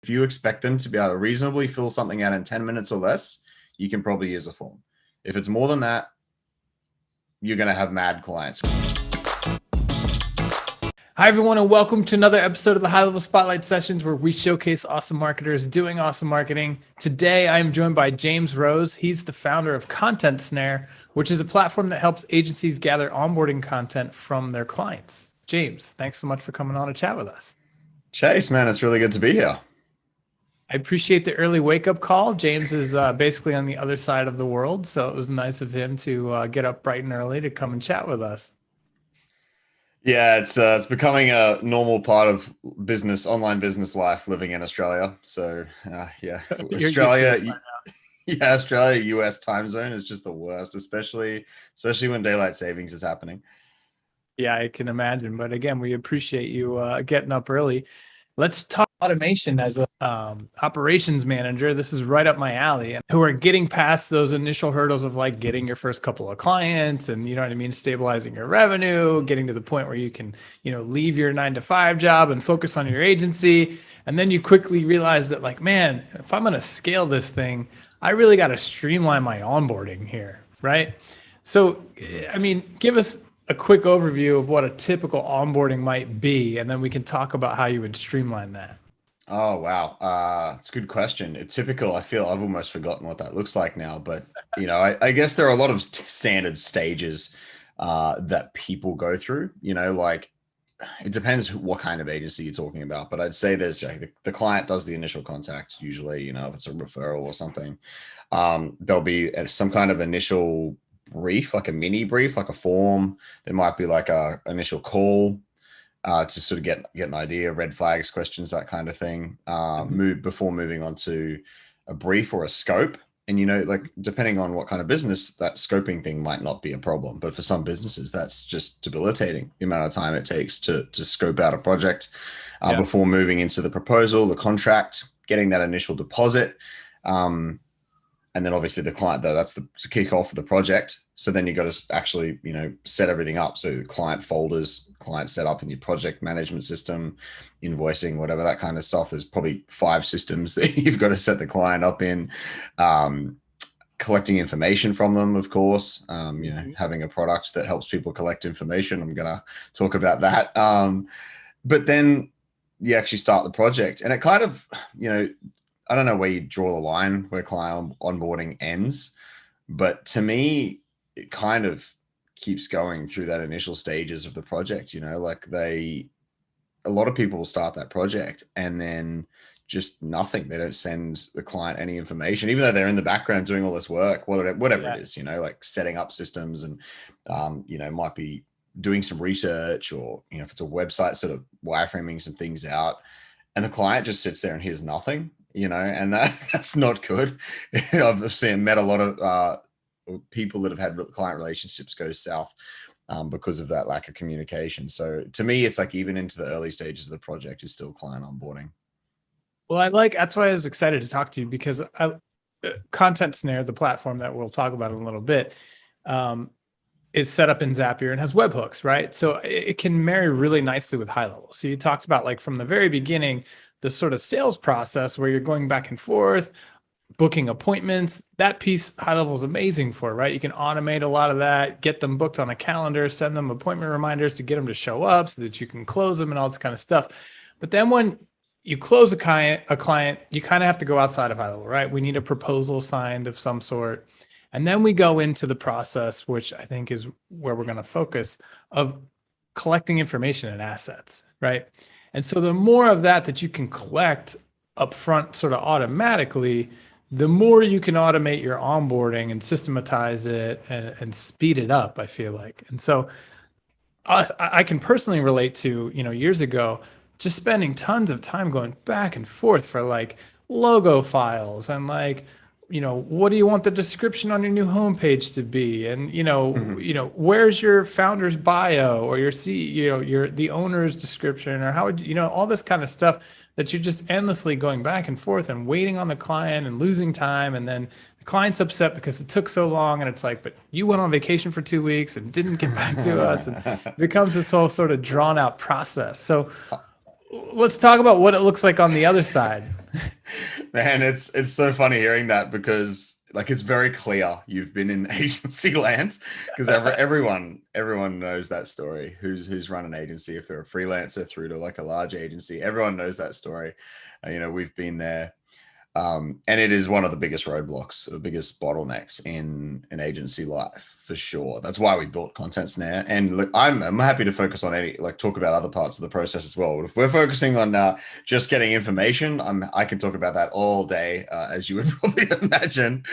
if you expect them to be able to reasonably fill something out in 10 minutes or less, you can probably use a form. If it's more than that, you're going to have mad clients. Hi, everyone, and welcome to another episode of the High Level Spotlight Sessions, where we showcase awesome marketers doing awesome marketing. Today, I am joined by James Rose. He's the founder of ContentSnare, which is a platform that helps agencies gather onboarding content from their clients. James, thanks so much for coming on to chat with us. Chase, man, it's really good to be here. I appreciate the early wake-up call. James is basically on the other side of the world, so it was nice of him to get up bright and early to come and chat with us. Yeah, it's becoming a normal part of business, online business life, living in Australia. So yeah, Australia, US time zone is just the worst, especially when daylight savings is happening. Yeah, I can imagine. But again, we appreciate you getting up early. Let's talk automation as a operations manager. This is right up my alley, and who are getting past those initial hurdles of like getting your first couple of clients and, you know what I mean, stabilizing your revenue, getting to the point where you can, leave your 9-to-5 job and focus on your agency. And then you quickly realize that, like, man, if I'm going to scale this thing, I really got to streamline my onboarding here, right? So, I mean, give us a quick overview of what a typical onboarding might be, and then we can talk about how you would streamline that. Oh, wow. It's a good question. Typical, I feel I've almost forgotten what that looks like now, but I guess there are a lot of standard stages that people go through, like it depends what kind of agency you're talking about, but I'd say there's the client does the initial contact, usually, if it's a referral or something, there'll be some kind of initial brief, like a mini brief, like a form. There might be like a initial call to sort of get an idea, red flags, questions, that kind of thing. Before moving on to a brief or a scope. And like depending on what kind of business, that scoping thing might not be a problem, but for some businesses, that's just debilitating, the amount of time it takes to scope out a project before moving into the proposal, the contract, getting that initial deposit. And then obviously the client, though, that's the kickoff of the project. So then you got to actually, set everything up. So the client folders, client setup in your project management system, invoicing, whatever, that kind of stuff. There's probably 5 systems that you've got to set the client up in. Collecting information from them, of course, having a product that helps people collect information. I'm going to talk about that. But then you actually start the project, and it kind of, I don't know where you draw the line where client onboarding ends, but to me, it kind of keeps going through that initial stages of the project. Like a lot of people will start that project and then just nothing. They don't send the client any information, even though they're in the background doing all this work, whatever it is, like setting up systems and, might be doing some research, or, if it's a website, sort of wireframing some things out, and the client just sits there and hears nothing. And that's not good. I've met a lot of people that have had client relationships go south because of that lack of communication. So to me, it's like even into the early stages of the project is still client onboarding. Well, that's why I was excited to talk to you, because ContentSnare, the platform that we'll talk about in a little bit, is set up in Zapier and has webhooks, right? So it can marry really nicely with HighLevel. So you talked about, like, from the very beginning, the sort of sales process where you're going back and forth, booking appointments. That piece HighLevel is amazing for, right? You can automate a lot of that, get them booked on a calendar, send them appointment reminders to get them to show up so that you can close them and all this kind of stuff. But then when you close a client, you kind of have to go outside of HighLevel, right? We need a proposal signed of some sort. And then we go into the process, which I think is where we're going to focus, of collecting information and assets, right? And so the more of that you can collect upfront sort of automatically, the more you can automate your onboarding and systematize it and speed it up, I feel like. And so I can personally relate to, years ago, just spending tons of time going back and forth for like logo files and like, what do you want the description on your new homepage to be? And, where's your founder's bio or your the owner's description, or how would all this kind of stuff that you're just endlessly going back and forth and waiting on the client and losing time. And then the client's upset because it took so long, and it's like, but you went on vacation for 2 weeks and didn't get back to us. And it becomes this whole sort of drawn out process. So let's talk about what it looks like on the other side. Man, it's so funny hearing that because like it's very clear you've been in agency land because everyone knows that story. Who's run an agency, if they're a freelancer through to like a large agency, everyone knows that story. We've been there. And it is one of the biggest roadblocks, the biggest bottlenecks in an agency life for sure. That's why we built ContentSnare. And look, I'm happy to focus on talk about other parts of the process as well. But if we're focusing on just getting information, I can talk about that all day, as you would probably imagine.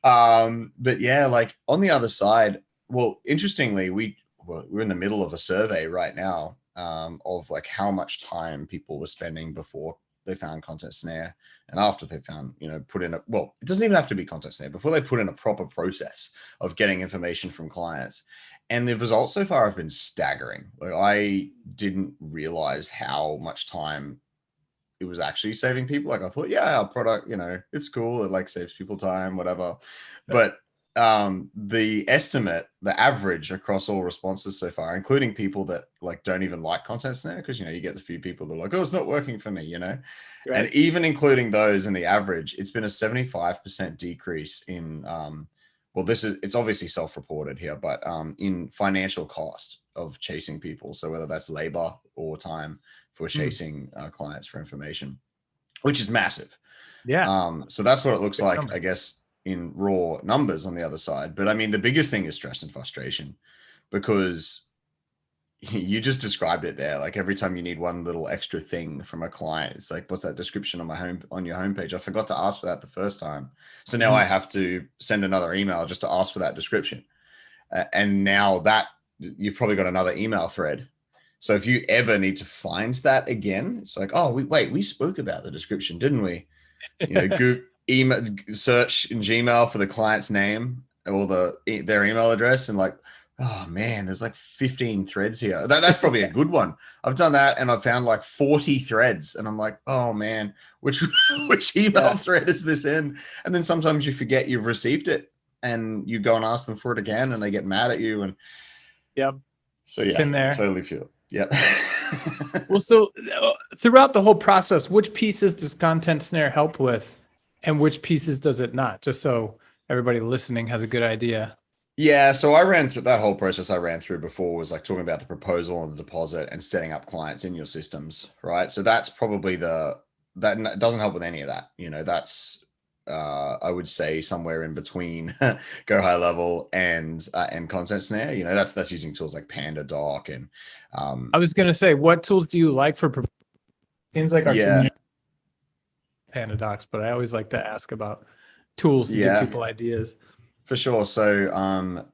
But yeah, like on the other side, well, interestingly, we're in the middle of a survey right now of like how much time people were spending before they found ContentSnare and after they found, put in it doesn't even have to be ContentSnare, before they put in a proper process of getting information from clients. And the results so far have been staggering. Like I didn't realize how much time it was actually saving people. Like I thought, yeah, our product, it's cool. It like saves people time, whatever. But the average across all responses so far, including people that like don't even like ContentSnare, because you get the few people that are like, oh, it's not working for me, Right. And even including those in the average, it's been a 75% decrease in it's obviously self-reported here, but in financial cost of chasing people. So whether that's labor or time for chasing clients for information, which is massive. Yeah. So that's what it looks Big like, number. I guess, in raw numbers on the other side. But I mean, the biggest thing is stress and frustration, because you just described it there. Like every time you need one little extra thing from a client, it's like, what's that description on your homepage? I forgot to ask for that the first time. So now I have to send another email just to ask for that description. And now that you've probably got another email thread. So if you ever need to find that again, it's like, oh, we spoke about the description, didn't we? Google email search in Gmail for the client's name or their email address, and like, oh man, there's like 15 threads here. That's probably a good one. I've done that and I've found like 40 threads, and I'm like, oh man, which email thread is this in? And then sometimes you forget you've received it, and you go and ask them for it again, and they get mad at you. And so yeah, Been there. Totally feel it. Yep. Well, so throughout the whole process, which pieces does ContentSnare help with and which pieces does it not? Just so everybody listening has a good idea. Yeah, so I ran through that whole process. I ran through before was like talking about the proposal and the deposit and setting up clients in your systems, right? So that's probably that doesn't help with any of that. That's I would say somewhere in between Go HighLevel and ContentSnare. That's using tools like PandaDoc and I was gonna say, what tools do you like for? Seems like our community PandaDocs, but I always like to ask about tools to give people ideas. For sure. So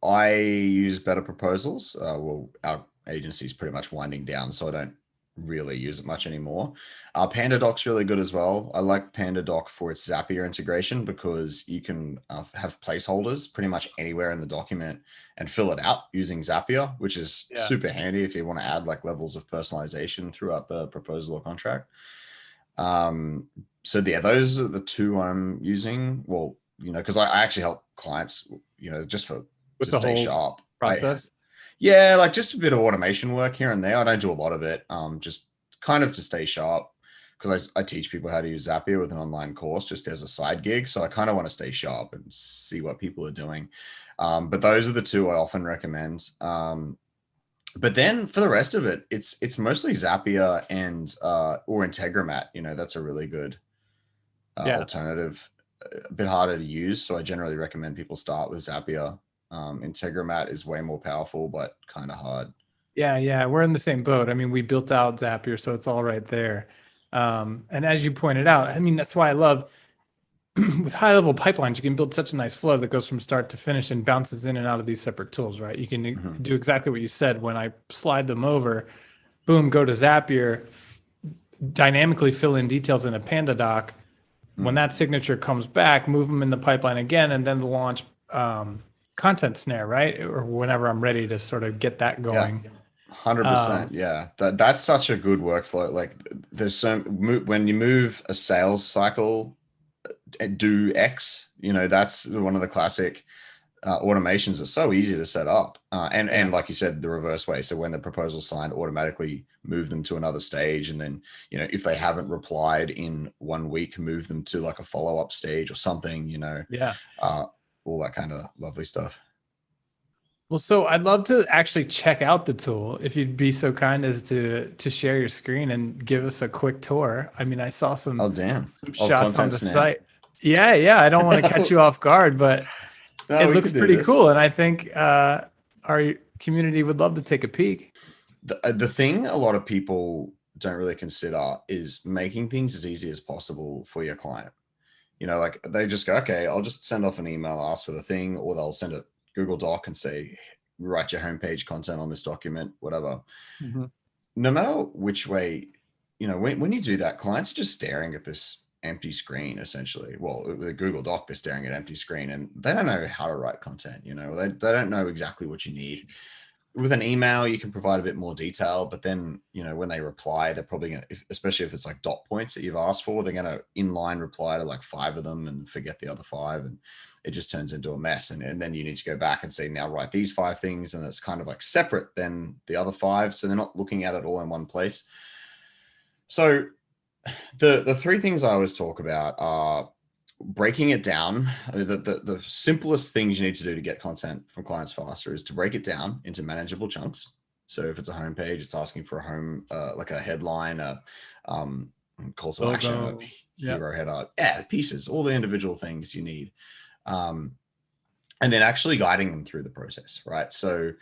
I use Better Proposals. Our agency is pretty much winding down, so I don't really use it much anymore. PandaDoc's really good as well. I like PandaDoc for its Zapier integration, because you can have placeholders pretty much anywhere in the document and fill it out using Zapier, which is super handy if you want to add like levels of personalization throughout the proposal or contract. So yeah, those are the two I'm using. Well, because I actually help clients, just to stay sharp. Process. Yeah, like just a bit of automation work here and there. I don't do a lot of it, just kind of to stay sharp, because I teach people how to use Zapier with an online course just as a side gig. So I kind of want to stay sharp and see what people are doing. But those are the two I often recommend. But then for the rest of it, it's mostly Zapier and or Integromat. That's a really good alternative. A bit harder to use, so I generally recommend people start with Zapier. Integromat is way more powerful, but kind of hard. Yeah, we're in the same boat. I mean, we built out Zapier, so it's all right there. And as you pointed out, I mean, that's why I love with high-level pipelines, you can build such a nice flow that goes from start to finish and bounces in and out of these separate tools, right? You can do exactly what you said. When I slide them over, boom, go to Zapier, dynamically fill in details in a PandaDoc. When that signature comes back, move them in the pipeline again, and then launch ContentSnare, right? Or whenever I'm ready to sort of get that going. 100%. Yeah. That's such a good workflow. Like there's when you move a sales cycle, do X, that's one of the classic automations are so easy to set up, and like you said, the reverse way. So when the proposal's signed, automatically move them to another stage, and then if they haven't replied in 1 week, move them to like a follow-up stage or something. All that kind of lovely stuff. Well, so I'd love to actually check out the tool if you'd be so kind as to share your screen and give us a quick tour. I mean, I saw some shots on the site. Yeah. I don't want to catch you off guard, but it looks pretty cool, and I think our community would love to take a peek. The thing a lot of people don't really consider is making things as easy as possible for your client. Like they just go, okay, I'll just send off an email, ask for the thing, or they'll send a Google Doc and say, write your homepage content on this document, whatever. Mm-hmm. No matter which way, when you do that, clients are just staring at this empty screen, essentially. Well, with a Google Doc, they're staring at an empty screen, and they don't know how to write content. They don't know exactly what you need. With an email, you can provide a bit more detail, but then, when they reply, they're probably going to, especially if it's like dot points that you've asked for, they're going to inline reply to like 5 of them and forget the other 5. And it just turns into a mess. And then you need to go back and say, now write these 5 things. And it's kind of like separate than the other 5. So they're not looking at it all in one place. So the 3 things I always talk about are breaking it down. The simplest things you need to do to get content from clients faster is to break it down into manageable chunks. So if it's a homepage, it's asking for a home, like a headline, a call to action, a hero header, the pieces, all the individual things you need. And then actually guiding them through the process, right? So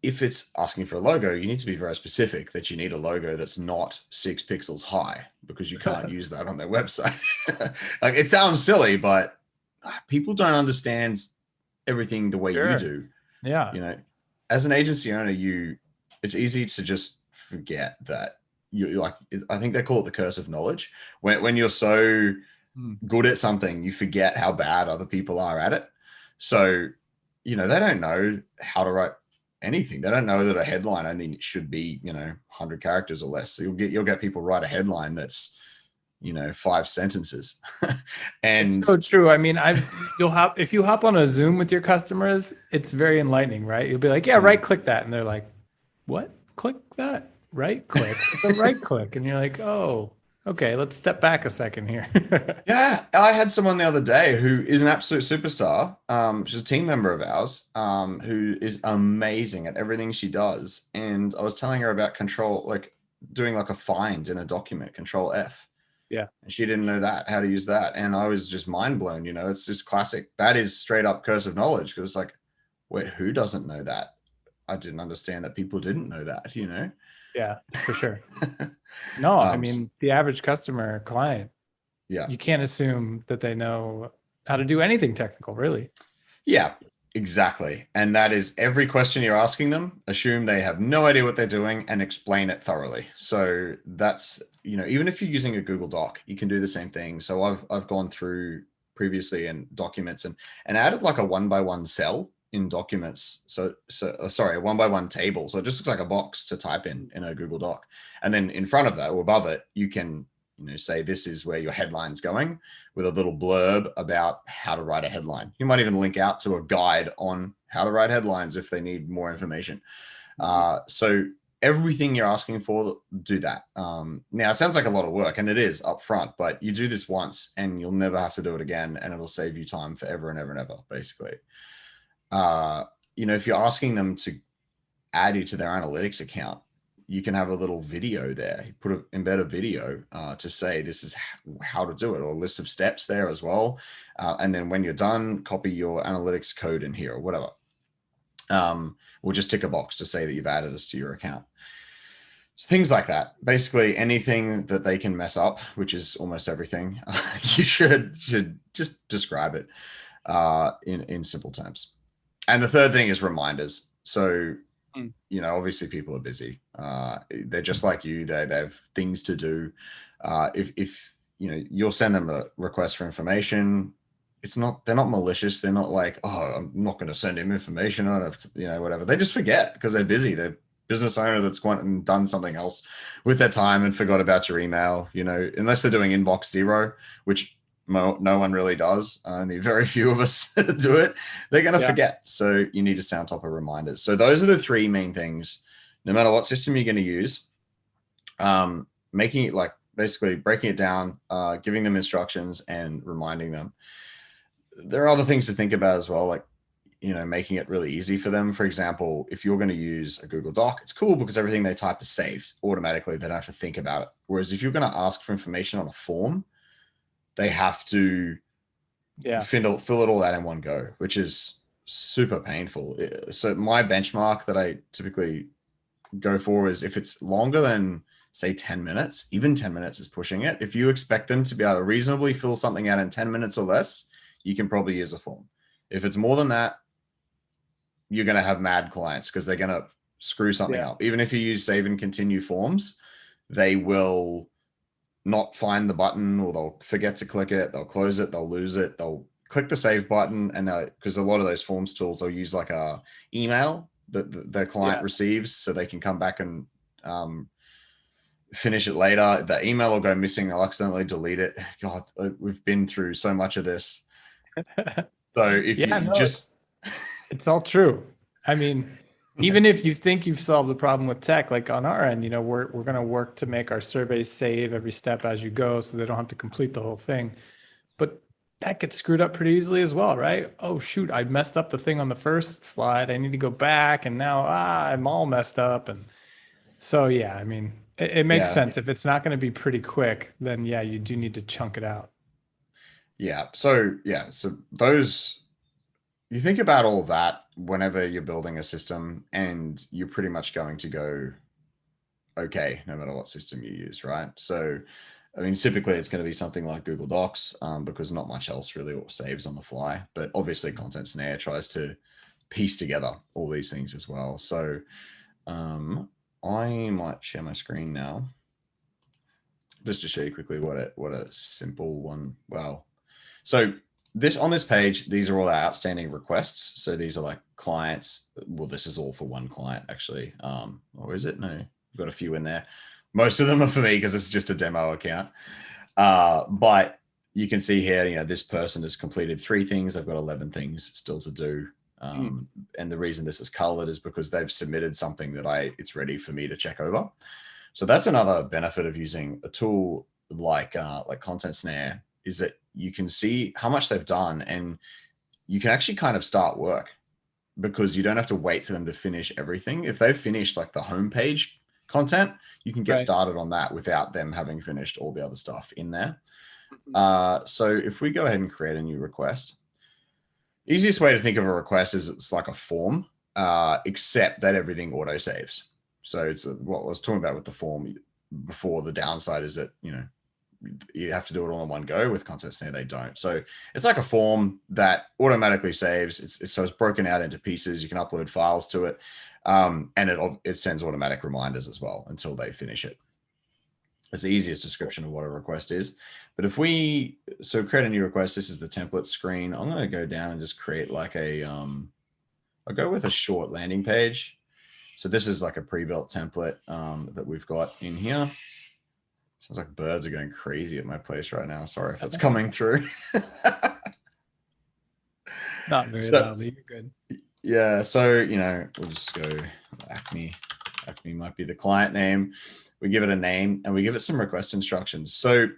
if it's asking for a logo, you need to be very specific that you need a logo that's not 6 pixels high, because you can't use that on their website. Like, it sounds silly, but people don't understand everything the way you do. Yeah. As an agency owner, it's easy to just forget that I think they call it the curse of knowledge. When you're so good at something, you forget how bad other people are at it. So, they don't know how to write anything. They don't know that a headline only should be 100 characters or less. So you'll get people write a headline that's 5 sentences. And it's so true. I mean, if you hop on a Zoom with your customers, it's very enlightening, right? You'll be like, yeah, right click that, and they're like, what? Click that? Right click? It's a right click, and you're like, oh, okay, let's step back a second here. Yeah, I had someone the other day who is an absolute superstar. She's a team member of ours, who is amazing at everything she does. And I was telling her about doing like a find in a document, Control F. Yeah. And she didn't know how to use that. And I was just mind blown. It's just classic. That is straight up curse of knowledge. Because it's like, wait, who doesn't know that? I didn't understand that people didn't know that, Yeah, for sure. No, I mean, the average customer client, you can't assume that they know how to do anything technical, really. Yeah, exactly. And that is every question you're asking them, assume they have no idea what they're doing and explain it thoroughly. So that's, even if you're using a Google Doc, you can do the same thing. So I've gone through previously in documents and added like a 1-by-1 cell in documents. So sorry, a 1-by-1 table. So it just looks like a box to type in a Google Doc. And then in front of that or above it, you can, say this is where your headline's going, with a little blurb about how to write a headline. You might even link out to a guide on how to write headlines if they need more information. So everything you're asking for, do that. Now it sounds like a lot of work, and it is up front, but you do this once and you'll never have to do it again, and it'll save you time forever and ever and ever, basically. If you're asking them to add you to their analytics account, you can have a little video there. You embed a video to say this is how to do it, or a list of steps there as well. And then when you're done, copy your analytics code in here or whatever. Or just tick a box to say that you've added us to your account. So things like that. Basically anything that they can mess up, which is almost everything, you should just describe it in simple terms. And the third thing is reminders. So, obviously people are busy. They're just like you. They have things to do. If you'll send them a request for information, they're not malicious. They're not like, oh, I'm not going to send him information. I don't have to, whatever. They just forget because they're busy. They're business owner that's gone and done something else with their time and forgot about your email, unless they're doing inbox zero, which no one really does. Only very few of us do it. They're going to forget. So you need to stay on top of reminders. So those are the three main things, no matter what system you're going to use. Making it like basically breaking it down, giving them instructions and reminding them. There are other things to think about as well, like, you know, making it really easy for them. For example, if you're going to use a Google Doc, it's cool because everything they type is saved automatically. They don't have to think about it. Whereas if you're going to ask for information on a form, they have to fill it all out in one go, which is super painful. So my benchmark that I typically go for is if it's longer than, say, 10 minutes, even 10 minutes is pushing it. If you expect them to be able to reasonably fill something out in 10 minutes or less, you can probably use a form. If it's more than that, you're going to have mad clients because they're going to screw something up. Even if you use save and continue forms, they will not find the button, or they'll forget to click it. They'll close it. They'll lose it. They'll click the save button. And because a lot of those forms tools, they'll use like a email that the client receives so they can come back and finish it later. The email will go missing. They'll accidentally delete it. God, we've been through so much of this. So if it's all true. I mean, even if you think you've solved the problem with tech, like on our end, you know, we're going to work to make our surveys save every step as you go, so they don't have to complete the whole thing. But that gets screwed up pretty easily as well, right? Oh shoot, I messed up the thing on the first slide. I need to go back, and now I'm all messed up. And so yeah, I mean, it makes sense. If it's not going to be pretty quick, then yeah, you do need to chunk it out. Yeah. So those, you think about all of that whenever you're building a system, and you're pretty much going to go okay, no matter what system you use, right? So, I mean, typically it's going to be something like Google Docs, because not much else really saves on the fly. But obviously ContentSnare tries to piece together all these things as well. So I might share my screen now just to show you quickly what a simple one. Wow. So on this page, these are all our outstanding requests. So these are like clients. Well, this is all for one client actually. Or is it? No, we've got a few in there. Most of them are for me because it's just a demo account. But you can see here, you know, this person has completed 3 things. They've got 11 things still to do. And the reason this is colored is because they've submitted something that it's ready for me to check over. So that's another benefit of using a tool like ContentSnare, is that you can see how much they've done, and you can actually kind of start work because you don't have to wait for them to finish everything. If they've finished like the homepage content, you can get started on that without them having finished all the other stuff in there. So if we go ahead and create a new request, easiest way to think of a request is it's like a form, except that everything auto saves. So it's what I was talking about with the form before. The downside is that, you know, you have to do it all in one go. With ContentSnare, they don't. So it's like a form that automatically saves. So it's broken out into pieces. You can upload files to it, and it sends automatic reminders as well until they finish it. It's the easiest description of what a request is. But if we create a new request, this is the template screen. I'm going to go down and just create like I'll go with a short landing page. So this is like a pre-built template that we've got in here. Sounds like birds are going crazy at my place right now. Sorry if it's coming through. Not very loudly. You're good. Yeah. So, you know, we'll just go Acme. Acme might be the client name. We give it a name and we give it some request instructions. So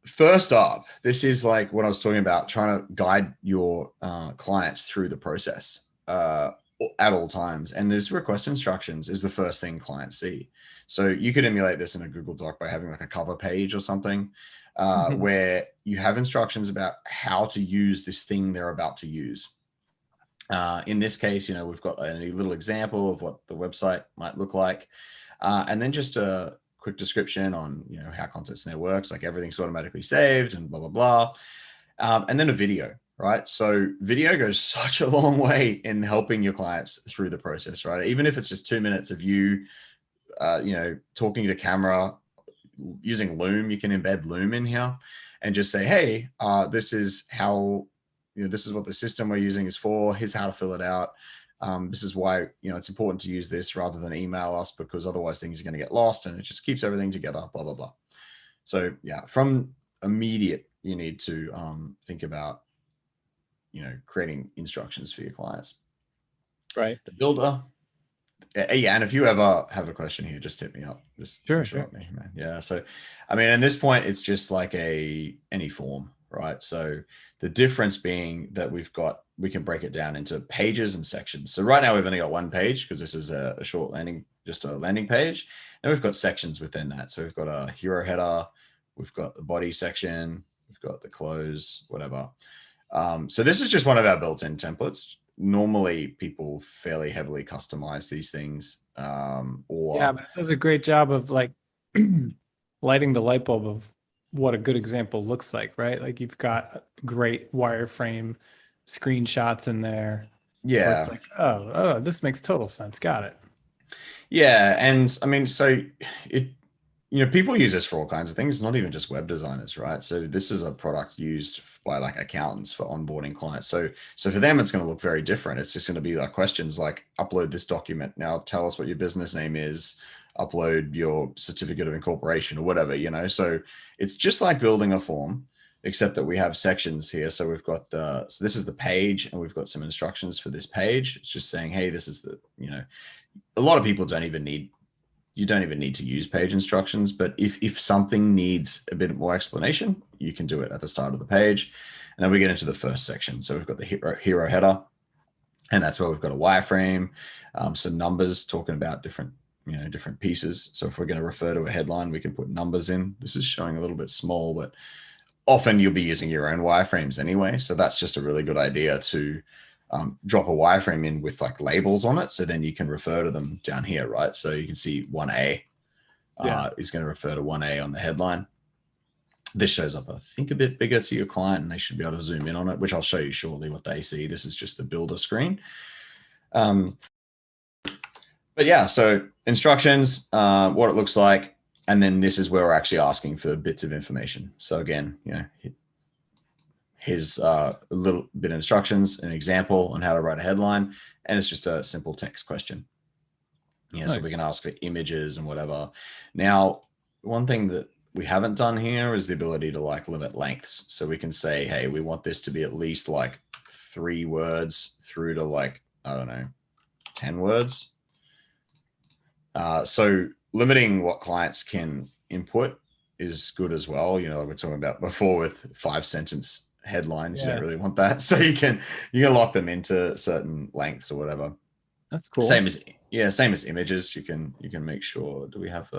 first up, this is like what I was talking about, trying to guide your clients through the process at all times. And there's request instructions is the first thing clients see. So you could emulate this in a Google Doc by having like a cover page or something where you have instructions about how to use this thing they're about to use. In this case, you know, we've got a little example of what the website might look like. And then just a quick description on, you know, how ContentSnare works, like everything's automatically saved and blah, blah, blah. And then a video, right? So video goes such a long way in helping your clients through the process, right? Even if it's just 2 minutes of you, you know, talking to camera, using Loom, you can embed Loom in here and just say, hey, this is how, you know, this is what the system we're using is for. Here's how to fill it out. This is why, you know, it's important to use this rather than email us, because otherwise things are going to get lost, and it just keeps everything together, blah, blah, blah. So yeah, from immediate you need to think about, creating instructions for your clients. Right. The builder. Yeah, and if you ever have a question here, just hit me up. Just Sure. at me, man. Yeah. So, I mean, at this point, it's just like any form, right? So the difference being that we can break it down into pages and sections. So right now we've only got one page because this is a short landing, just a landing page. And we've got sections within that. So we've got a hero header, we've got the body section, we've got the close, whatever. So this is just one of our built-in templates. Normally people fairly heavily customize these things. Yeah, but it does a great job of like lighting the light bulb of what a good example looks like, right? Like you've got great wireframe screenshots in there. Yeah. It's like, oh, this makes total sense. Got it. Yeah. And I mean, so people use this for all kinds of things, not even just web designers, right? So this is a product used by like accountants for onboarding clients. So for them, it's going to look very different. It's just going to be like questions like upload this document. Now tell us what your business name is, upload your certificate of incorporation or whatever, so it's just like building a form, except that we have sections here. So we've got so this is the page and we've got some instructions for this page. It's just saying, hey, this is the, a lot of people you don't even need to use page instructions, but if something needs a bit more explanation, you can do it at the start of the page. And then we get into the first section. So we've got the hero header, and that's where we've got a wireframe, some numbers talking about different pieces. So if we're going to refer to a headline, we can put numbers in. This is showing a little bit small, but often you'll be using your own wireframes anyway. So that's just a really good idea to drop a wireframe in with like labels on it. So then you can refer to them down here, right? So you can see 1A is going to refer to 1A on the headline. This shows up, I think, a bit bigger to your client, and they should be able to zoom in on it, which I'll show you shortly what they see. This is just the builder screen. But yeah, so instructions, what it looks like. And then this is where we're actually asking for bits of information. So again, here's a little bit of instructions, an example on how to write a headline, and it's just a simple text question. Nice. So we can ask for images and whatever. Now, one thing that we haven't done here is the ability to like limit lengths. So we can say, hey, we want this to be at least like 3 words through to like, I don't know, 10 words. So limiting what clients can input is good as well. Like we're talking about before with 5-sentence headlines. You don't really want that. So you can lock them into certain lengths or whatever. That's cool. Same as images. You can make sure, do we have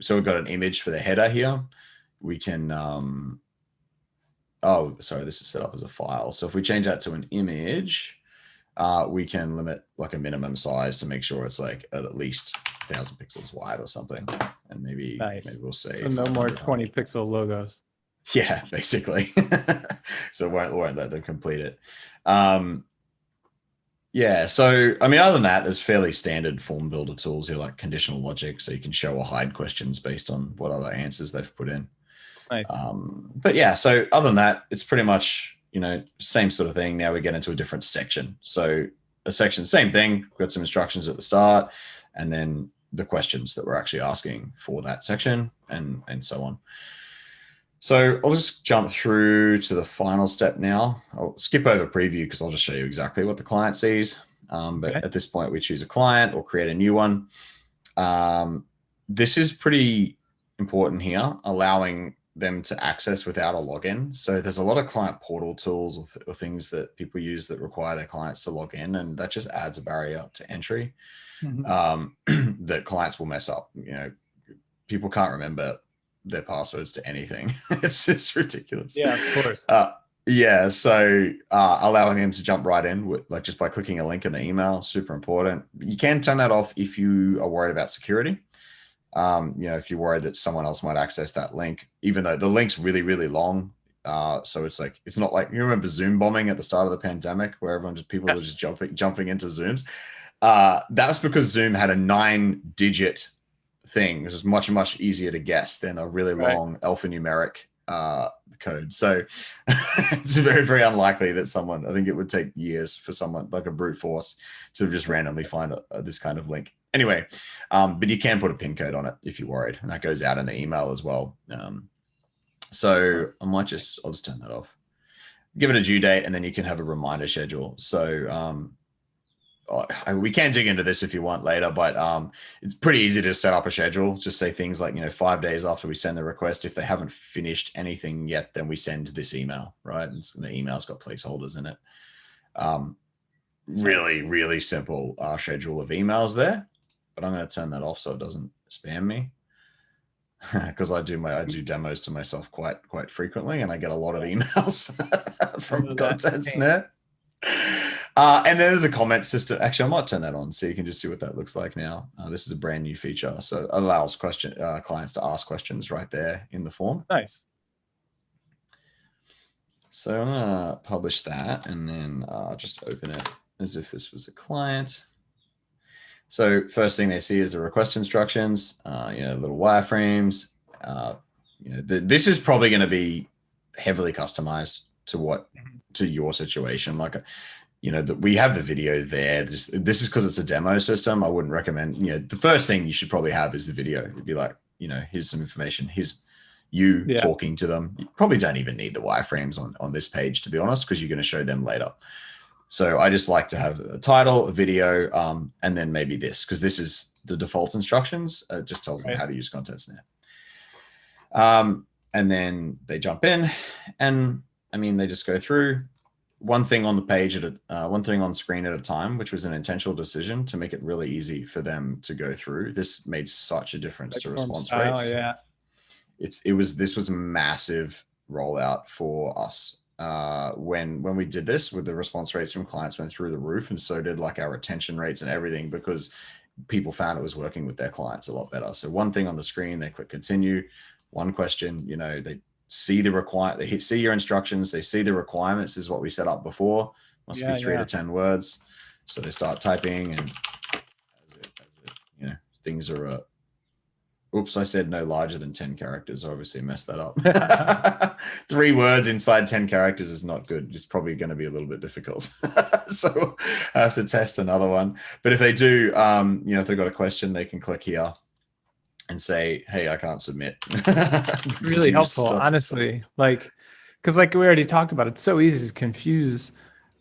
so we've got an image for the header here. We can, oh, sorry, this is set up as a file. So if we change that to an image, we can limit like a minimum size to make sure it's like at least 1,000 pixels wide or something. And maybe we'll say, so no more 20 pixel logos. Yeah, basically. So won't let them complete it. Yeah, so I mean, other than that, there's fairly standard form builder tools here, like conditional logic, so you can show or hide questions based on what other answers they've put in. Nice. But yeah, so other than that, it's pretty much, same sort of thing. Now we get into a different section. So a section, same thing. We've got some instructions at the start, and then the questions that we're actually asking for that section, and so on. So I'll just jump through to the final step now. I'll skip over preview because I'll just show you exactly what the client sees. But at this point, we choose a client or create a new one. This is pretty important here, allowing them to access without a login. So there's a lot of client portal tools or things that people use that require their clients to log in, and that just adds a barrier to entry that clients will mess up. People can't remember their passwords to anything. It's ridiculous. Yeah, of course. Yeah, so allowing them to jump right in with just by clicking a link in the email, super important. You can turn that off if you are worried about security. If you're worried that someone else might access that link, even though the link's really, really long. So it's not like, you remember Zoom bombing at the start of the pandemic where people were just jumping into Zooms. That's because Zoom had a 9-digit thing, which is much, much easier to guess than a really long alphanumeric code. So it's very, very unlikely that I think it would take years for someone like a brute force to just randomly find this kind of link. Anyway, but you can put a PIN code on it if you're worried, and that goes out in the email as well. So I'll just turn that off. Give it a due date, and then you can have a reminder schedule. So we can dig into this if you want later, but it's pretty easy to set up a schedule. Just say things like, 5 days after we send the request, if they haven't finished anything yet, then we send this email, right? And the email's got placeholders in it. Really, really simple schedule of emails there, but I'm going to turn that off so it doesn't spam me. Because I do demos to myself quite frequently, and I get a lot of emails from ContentSnare. And then there's a comment system. Actually, I might turn that on so you can just see what that looks like now. This is a brand new feature, so it allows clients to ask questions right there in the form. Nice. So I'm gonna publish that, and then just open it as if this was a client. So first thing they see is the request instructions, little wireframes. This is probably going to be heavily customized to your situation. Like, we have the video there. This is because it's a demo system. I wouldn't recommend, the first thing you should probably have is the video. It'd be like, here's some information. Here's you talking to them. You probably don't even need the wireframes on this page, to be honest, because you're going to show them later. So I just like to have a title, a video, and then maybe this, because this is the default instructions. It just tells them how to use ContentSnare. And then they jump in, and they just go through one thing on the page one thing on screen at a time, which was an intentional decision to make it really easy for them to go through. This made such a difference to response rates. Yeah. This was a massive rollout for us. When we did this, with the response rates from clients went through the roof, and so did like our retention rates and everything, because people found it was working with their clients a lot better. So one thing on the screen, they click continue, one question, they see the they see your instructions, they see the requirements is what we set up before, must be 3 to 10 words. So they start typing, and things are oops, I said no larger than 10 characters. I obviously messed that up. 3 words inside 10 characters is not good. It's probably going to be a little bit difficult. So I have to test another one. But if they do, if they've got a question, they can click here and say, hey, I can't submit. Really helpful, honestly. Because we already talked about, it's so easy to confuse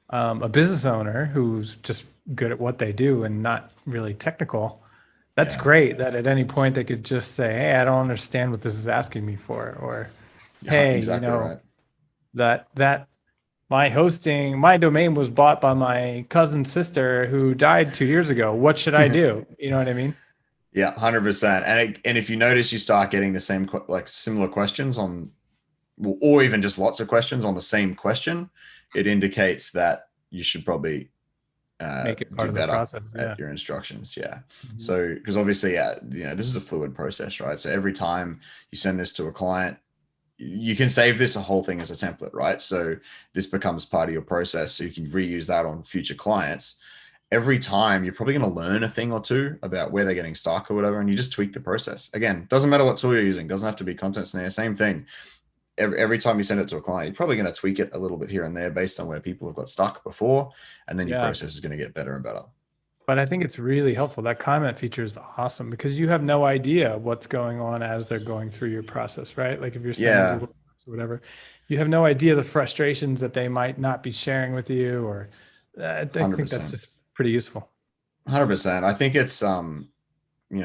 a business owner who's just good at what they do and not really technical. That's great that at any point they could just say, hey, I don't understand what this is asking me for. Or, hey, right. that my domain was bought by my cousin's sister who died 2 years ago. What should I do? You know what I mean? Yeah, 100%. And if you notice, you start getting the same, similar questions on, or even just lots of questions on the same question, it indicates that you should probably make it part of the process at your instructions. So because obviously this is a fluid process, right? So every time you send this to a client, you can save this whole thing as a template, right? So this becomes part of your process, so you can reuse that on future clients. Every time you're probably going to learn a thing or two about where they're getting stuck or whatever, and you just tweak the process. Again, doesn't matter what tool you're using, doesn't have to be ContentSnare, same thing. Every time you send it to a client, you're probably going to tweak it a little bit here and there based on where people have got stuck before, and then your process is going to get better and better. But I think it's really helpful. That comment feature is awesome, because you have no idea what's going on as they're going through your process, right? Like if you're sending Google Docs or whatever, you have no idea the frustrations that they might not be sharing with you, or I think that's just pretty useful. 100%. I think it's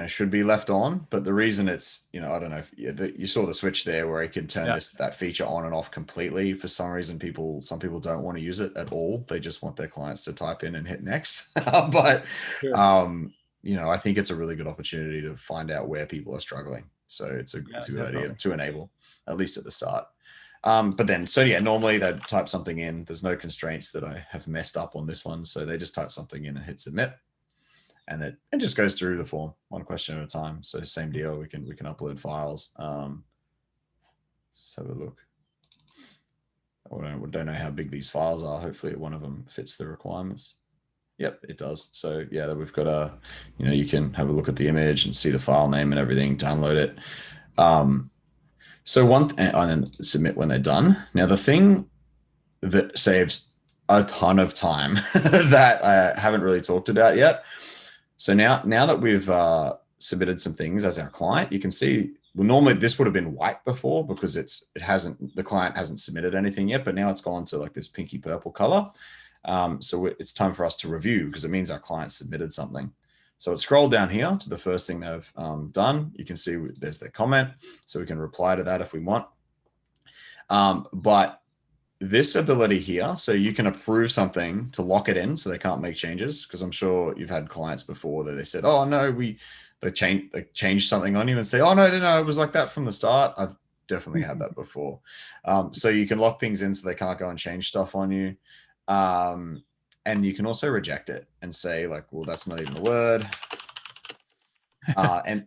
should be left on, but the reason it's I don't know if you saw the switch there where you can turn that feature on and off completely. For some reason, some people don't want to use it at all. They just want their clients to type in and hit next. But I think it's a really good opportunity to find out where people are struggling. So it's a good idea to enable, at least at the start. But then, normally they'd type something in. There's no constraints that I have messed up on this one. So they just type something in and hit submit. And it just goes through the form, one question at a time. So same deal, we can upload files. Let's have a look. I don't know how big these files are. Hopefully one of them fits the requirements. Yep, it does. So yeah, we've got you can have a look at the image and see the file name and everything, download it. So and then submit when they're done. Now the thing that saves a ton of time that I haven't really talked about yet. So now that we've submitted some things as our client, you can see well, normally this would have been white before because the client hasn't submitted anything yet, but now it's gone to like this pinky purple color. So it's time for us to review because it means our client submitted something. So let's scroll down here to the first thing they've done. You can see there's their comment, so we can reply to that if we want. But this ability here, so you can approve something to lock it in so they can't make changes, because I'm sure you've had clients before that they said, oh no, they changed something on you and say, oh no, it was like that from the start. I've definitely had that before. So you can lock things in so they can't go and change stuff on you. And you can also reject it and say like, well, that's not even a word. And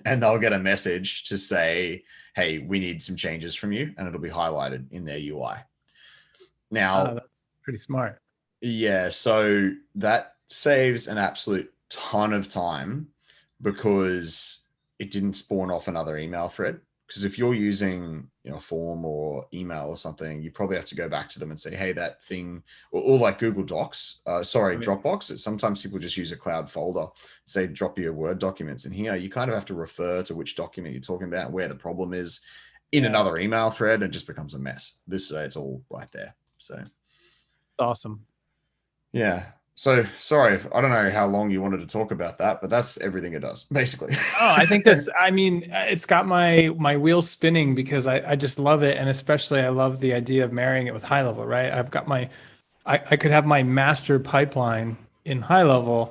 they'll get a message to say, hey, we need some changes from you, and it'll be highlighted in their UI. Now, that's pretty smart. Yeah, so that saves an absolute ton of time because it didn't spawn off another email thread. Because if you're using a form or email or something, you probably have to go back to them and say, hey, that thing, or like Google Docs, Dropbox. Sometimes people just use a cloud folder, say, drop your Word documents in here. You kind of have to refer to which document you're talking about and where the problem is in another email thread, and it just becomes a mess. This it's all right there. So awesome. Yeah. So sorry, I don't know how long you wanted to talk about that, but that's everything it does, basically. Oh, I think it's got my wheels spinning because I just love it. And especially I love the idea of marrying it with HighLevel, right? I've got I could have my master pipeline in HighLevel,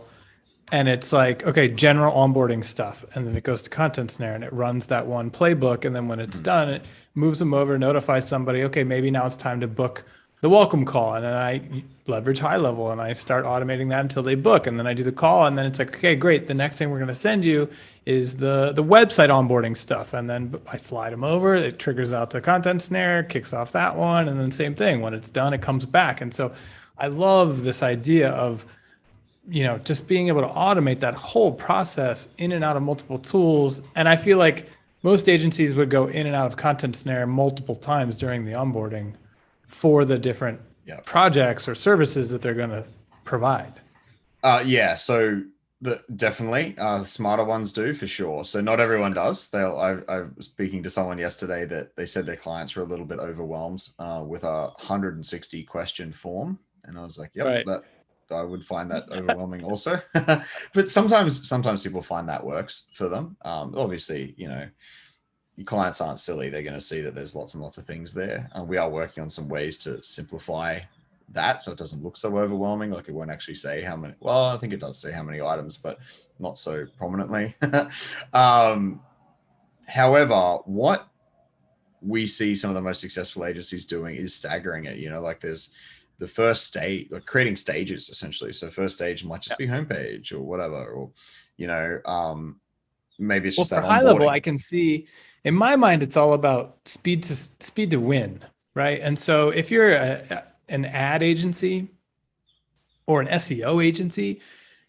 and it's like, okay, general onboarding stuff. And then it goes to ContentSnare and it runs that one playbook. And then when it's done, it moves them over, notifies somebody, okay, maybe now it's time to book the welcome call. And then I leverage HighLevel and I start automating that until they book. And then I do the call, and then it's like, okay, great. The next thing we're going to send you is the website onboarding stuff. And then I slide them over, it triggers out to ContentSnare, kicks off that one. And then same thing, when it's done, it comes back. And so I love this idea of, just being able to automate that whole process in and out of multiple tools. And I feel like most agencies would go in and out of ContentSnare multiple times during the onboarding for the different projects or services that they're going to provide. So definitely smarter ones do, for sure. So not everyone does. I was speaking to someone yesterday that they said their clients were a little bit overwhelmed with a 160 question form. And I was like, yep, right. I would find that overwhelming also. But sometimes people find that works for them. Obviously, your clients aren't silly. They're going to see that there's lots and lots of things there. We are working on some ways to simplify that so it doesn't look so overwhelming. Like it won't actually say how many. Well, I think it does say how many items, but not so prominently. However, what we see some of the most successful agencies doing is staggering it. Like there's the first stage, like creating stages essentially. So first stage might just be homepage or whatever, or maybe it's just that HighLevel. I can see in my mind it's all about speed to win, right? And so if you're an ad agency or an SEO agency,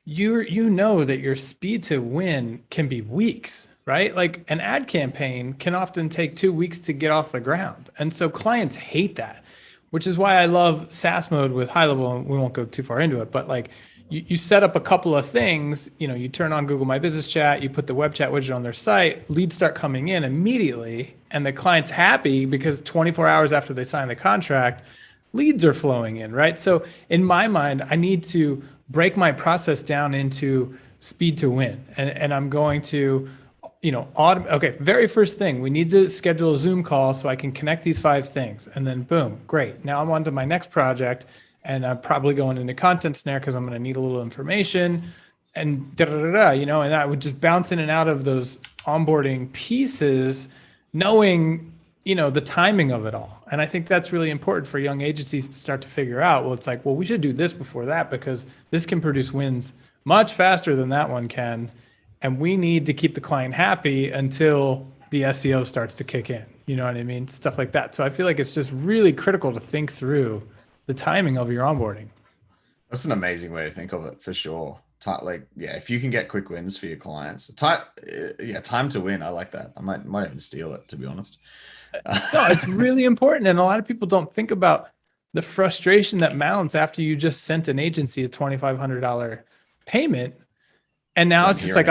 you know that your speed to win can be weeks, right? Like an ad campaign can often take 2 weeks to get off the ground, and so clients hate that. Which is why I love SaaS mode with HighLevel, and we won't go too far into it, but like you set up a couple of things, you turn on Google My Business Chat, you put the web chat widget on their site, leads start coming in immediately, and the client's happy because 24 hours after they sign the contract, leads are flowing in, right? So in my mind, I need to break my process down into speed to win. And I'm going to very first thing, we need to schedule a Zoom call so I can connect these 5 things. And then boom, great. Now I'm on to my next project, and I'm probably going into ContentSnare because I'm going to need a little information and and I would just bounce in and out of those onboarding pieces, knowing, the timing of it all. And I think that's really important for young agencies to start to figure out, well, it's like, well, we should do this before that because this can produce wins much faster than that one can. And we need to keep the client happy until the SEO starts to kick in. You know what I mean? Stuff like that. So I feel like it's just really critical to think through the timing of your onboarding. That's an amazing way to think of it, for sure. If you can get quick wins for your clients, time to win. I like that. I might even steal it, to be honest. No, it's really important. And a lot of people don't think about the frustration that mounts after you just sent an agency a $2,500 payment. And now it's just like,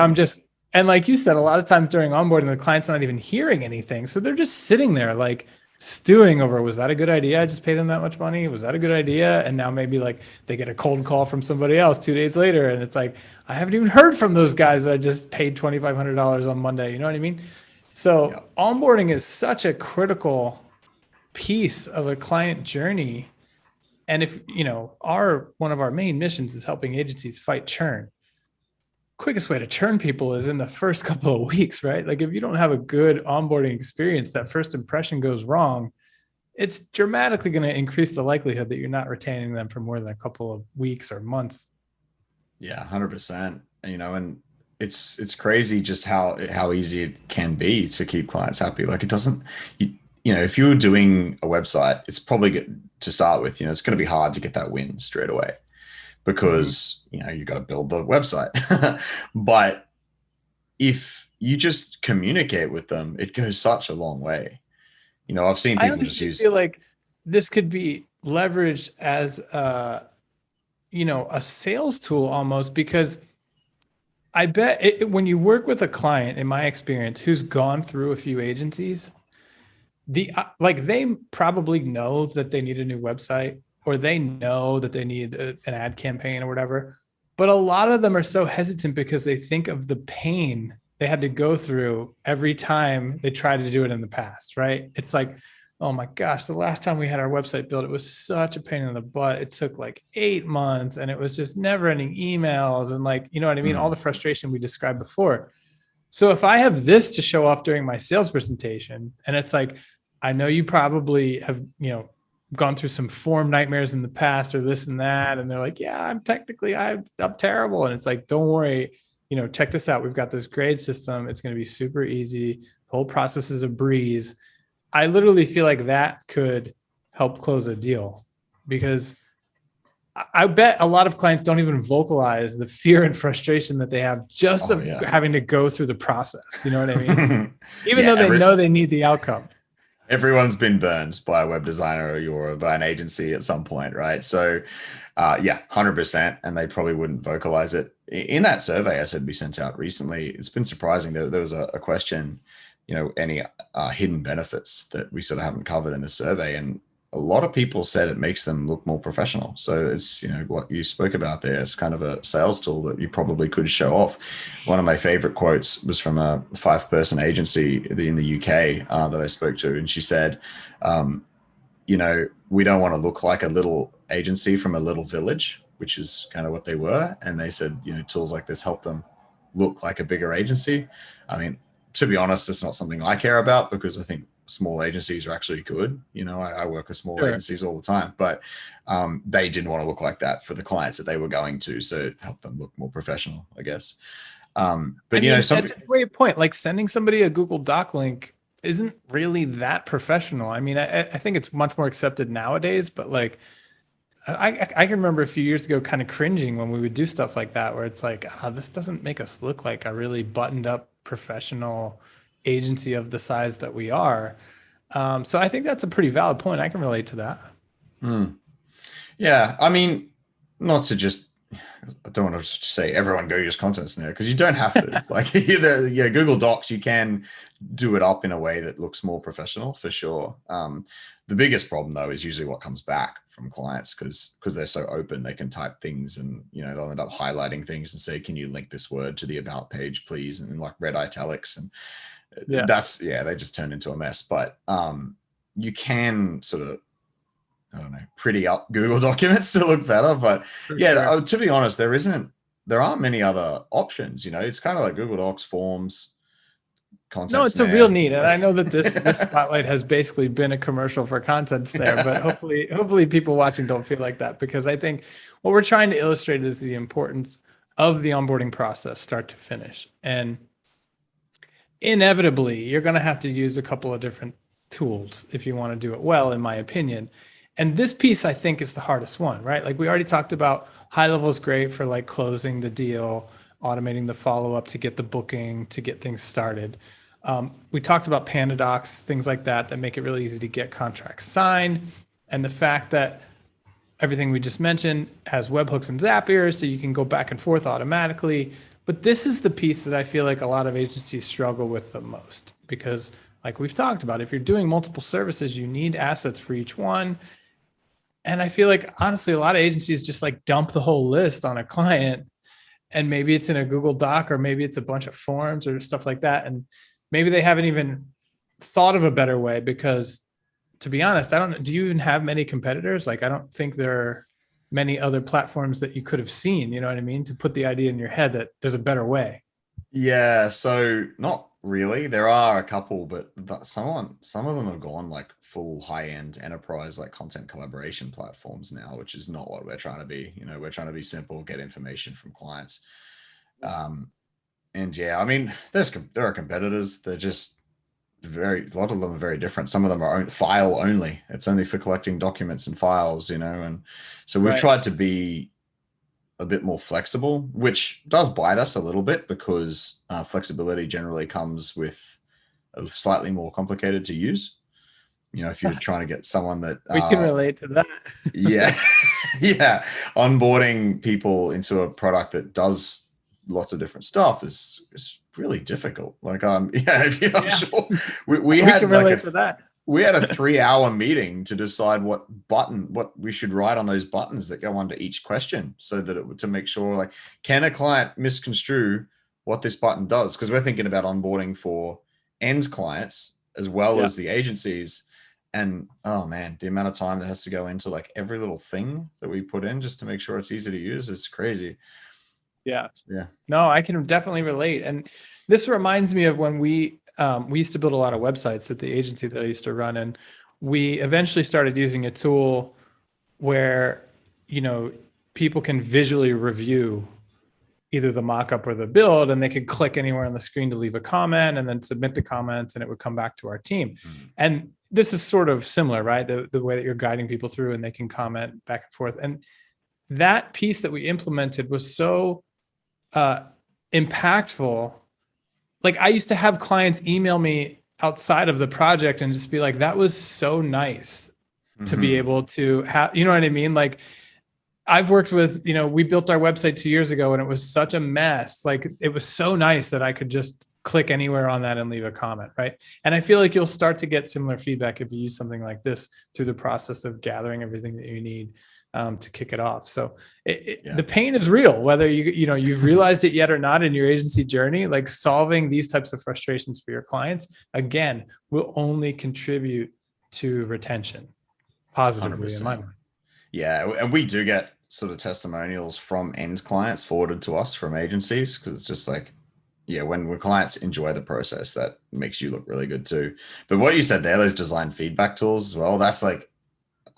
And like you said, a lot of times during onboarding, the client's not even hearing anything. So they're just sitting there like stewing over, was that a good idea? I just paid them that much money. Was that a good idea? And now maybe like they get a cold call from somebody else 2 days later. And it's like, I haven't even heard from those guys that I just paid $2,500 on Monday. You know what I mean? So Yeah. onboarding is such a critical piece of a client journey. And if, you know, one of our main missions is helping agencies fight churn. Quickest way to churn people is in the first couple of weeks, right? Like if you don't have a good onboarding experience, that first impression goes wrong, it's dramatically going to increase the likelihood that you're not retaining them for more than a couple of weeks or months. Yeah, 100%. You know, and it's crazy just how easy it can be to keep clients happy. Like it doesn't, you know, if you're doing a website, it's probably good to start with, you know, it's going to be hard to get that win straight away because, you know, you got to build the website. But if you just communicate with them, it goes such a long way. You know, I've seen I people just honestly use, feel like this could be leveraged as you know, a sales tool almost, because I bet when you work with a client, in my experience, who's gone through a few agencies, like they probably know that they need a new website or they know that they need an ad campaign or whatever. But a lot of them are so hesitant because they think of the pain they had to go through every time they tried to do it in the past, right? It's like, oh my gosh, the last time we had our website built, it was such a pain in the butt. It took like 8 months and it was just never ending emails. And like, you know what I mean? All the frustration we described before. So if I have this to show off during my sales presentation, and it's like, I know you probably have, you know, gone through some form nightmares in the past or this and that. And they're like, yeah, I'm terrible. And it's like, don't worry, you know, check this out. We've got this grade system. It's going to be super easy. The whole process is a breeze. I literally feel like that could help close a deal, because I bet a lot of clients don't even vocalize the fear and frustration that they have just of having to go through the process. You know what I mean? Even though they know they need the outcome. Everyone's been burned by a web designer or by an agency at some point, right? So yeah, 100%. And they probably wouldn't vocalize it. In that survey I said we sent out recently, it's been surprising. There was a question, you know, any hidden benefits that we sort of haven't covered in the survey. And a lot of people said it makes them look more professional. So it's, you know, what you spoke about there. It's kind of a sales tool that you probably could show off. One of my favorite quotes was from a 5-person agency in the UK that I spoke to. And she said, you know, we don't want to look like a little agency from a little village, which is kind of what they were. And they said, you know, tools like this help them look like a bigger agency. I mean, to be honest, it's not something I care about because I think small agencies are actually good. You know, I work with small agencies all the time, but they didn't want to look like that for the clients that they were going to. So it helped them look more professional, I guess. But you know, that's a great point. Like sending somebody a Google Doc link isn't really that professional. I mean, I think it's much more accepted nowadays, but like, I can remember a few years ago kind of cringing when we would do stuff like that, where it's like, this doesn't make us look like a really buttoned up professional agency of the size that we are. So I think that's a pretty valid point. I can relate to that. Yeah. I mean, not to just, I don't want to say everyone go use ContentSnare because you don't have to. Like either, yeah, Google Docs, you can do it up in a way that looks more professional for sure. The biggest problem though is usually what comes back from clients because they're so open, they can type things and, you know, they'll end up highlighting things and say, can you link this word to the about page, please? And like red italics. And that's, they just turn into a mess. But you can sort of, I don't know, pretty up Google documents to look better. But to be honest, there aren't many other options. You know, it's kind of like Google Docs, Forms, ContentSnare. No, it's a real need. And I know that this spotlight has basically been a commercial for ContentSnare, but hopefully people watching don't feel like that, because I think what we're trying to illustrate is the importance of the onboarding process, start to finish. And inevitably, you're going to have to use a couple of different tools if you want to do it well, in my opinion. And this piece, I think, is the hardest one, right? Like we already talked about, HighLevel is great for like closing the deal, automating the follow-up to get the booking, to get things started. We talked about PandaDocs, things like that, that make it really easy to get contracts signed. And the fact that everything we just mentioned has webhooks and Zapier, so you can go back and forth automatically. But this is the piece that I feel like a lot of agencies struggle with the most, because like we've talked about, if you're doing multiple services, you need assets for each one. And I feel like honestly, a lot of agencies just like dump the whole list on a client, and maybe it's in a Google Doc, or maybe it's a bunch of forms or stuff like that. And maybe they haven't even thought of a better way, because to be honest, I don't know, do you even have many competitors? Like, I don't think there are many other platforms that you could have seen, you know what I mean? To put the idea in your head that there's a better way. Yeah, so not really. There are a couple, but some of them have gone like full high-end enterprise, like content collaboration platforms now, which is not what we're trying to be. You know, we're trying to be simple, get information from clients. And yeah, I mean, there are competitors. They're just a lot of them are very different. Some of them are file only. It's only for collecting documents and files, you know. And so we've tried to be a bit more flexible, which does bite us a little bit, because flexibility generally comes with a slightly more complicated to use. You know, if you're trying to get someone that We can relate to that. yeah, yeah, onboarding people into a product that does lots of different stuff is really difficult. Like, yeah, if you're not sure, we had can like relate to that. we had a 3-hour meeting to decide what we should write on those buttons that go under each question, so that it would, to make sure, like, can a client misconstrue what this button does? Because we're thinking about onboarding for end clients as well as the agencies. And oh man, the amount of time that has to go into like every little thing that we put in just to make sure it's easy to use is crazy. Yeah. Yeah. No, I can definitely relate. And this reminds me of when we used to build a lot of websites at the agency that I used to run. And we eventually started using a tool where, you know, people can visually review either the mock-up or the build, and they could click anywhere on the screen to leave a comment and then submit the comments, and it would come back to our team. And this is sort of similar, right? The way that you're guiding people through, and they can comment back and forth. And that piece that we implemented was so impactful. Like, I used to have clients email me outside of the project and just be like, that was so nice to be able to have, you know what I mean? Like, I've worked with, you know, we built our website 2 years ago and it was such a mess. Like, it was so nice that I could just click anywhere on that and leave a comment, right? And I feel like you'll start to get similar feedback if you use something like this through the process of gathering everything that you need to kick it off. So the pain is real, whether you've realized it yet or not in your agency journey. Like, solving these types of frustrations for your clients, again, will only contribute to retention positively 100%. in my mind. Yeah, and we do get sort of testimonials from end clients forwarded to us from agencies, because it's just like, yeah, when clients enjoy the process, that makes you look really good too. But what you said there, those design feedback tools as well, that's like,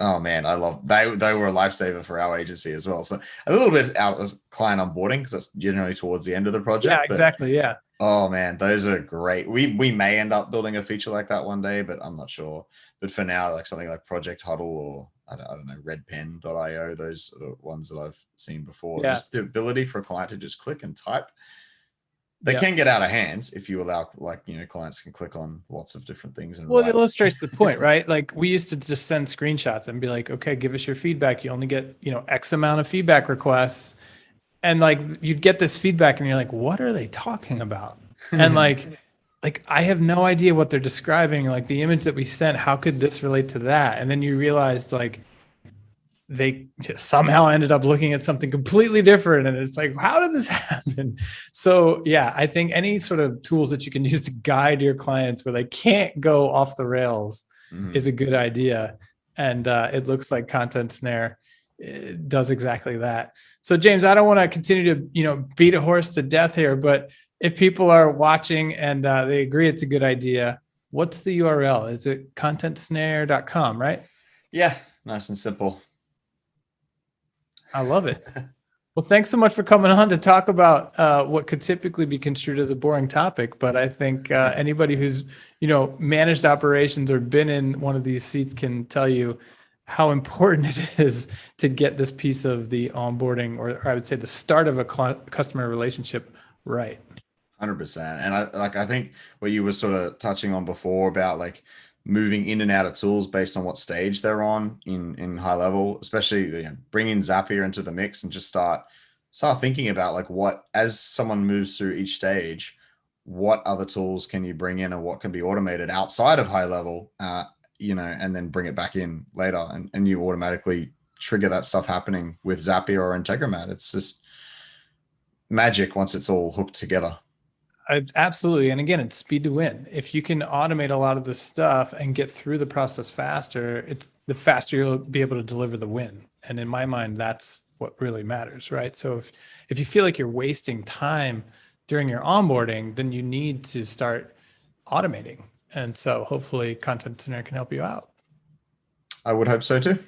oh man, I love they were a lifesaver for our agency as well. So a little bit out of client onboarding, because that's generally towards the end of the project. Yeah, exactly. Yeah. Oh man, those are great. We may end up building a feature like that one day, but I'm not sure. But for now, like something like Project Huddle, or I don't know, redpen.io, those are the ones that I've seen before. Yeah. Just the ability for a client to just click and type. They can get out of hand if you allow, like, you know, clients can click on lots of different things. And well, it illustrates the point, right? Like, we used to just send screenshots and be like, okay, give us your feedback. You only get, you know, X amount of feedback requests. And like, you'd get this feedback and you're like, what are they talking about? And like I have no idea what they're describing. Like, the image that we sent, how could this relate to that? And then you realized, like, they somehow ended up looking at something completely different. And it's like, how did this happen? So yeah, I think any sort of tools that you can use to guide your clients where they can't go off the rails is a good idea. And it looks like ContentSnare does exactly that. So James, I don't want to continue to, you know, beat a horse to death here, but if people are watching and they agree it's a good idea, what's the URL? Is it contentsnare.com, right? Yeah, nice and simple. I love it. Well, thanks so much for coming on to talk about what could typically be construed as a boring topic. But I think anybody who's, you know, managed operations or been in one of these seats can tell you how important it is to get this piece of the onboarding, or I would say the start of a customer relationship, right. 100%. And I think what you were sort of touching on before about like moving in and out of tools based on what stage they're on in HighLevel, especially, you know, bringing Zapier into the mix and just start start thinking about like what, as someone moves through each stage, what other tools can you bring in and what can be automated outside of HighLevel, you know, and then bring it back in later, and you automatically trigger that stuff happening with Zapier or Integromat. It's just magic once it's all hooked together. Absolutely. And again, it's speed to win. If you can automate a lot of this stuff and get through the process faster, it's the faster you'll be able to deliver the win. And in my mind, that's what really matters, right? So if you feel like you're wasting time during your onboarding, then you need to start automating. And so hopefully ContentSnare can help you out. I would hope so too.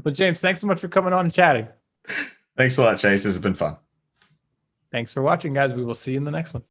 Well, James, thanks so much for coming on and chatting. Thanks a lot, Chase. This has been fun. Thanks for watching, guys. We will see you in the next one.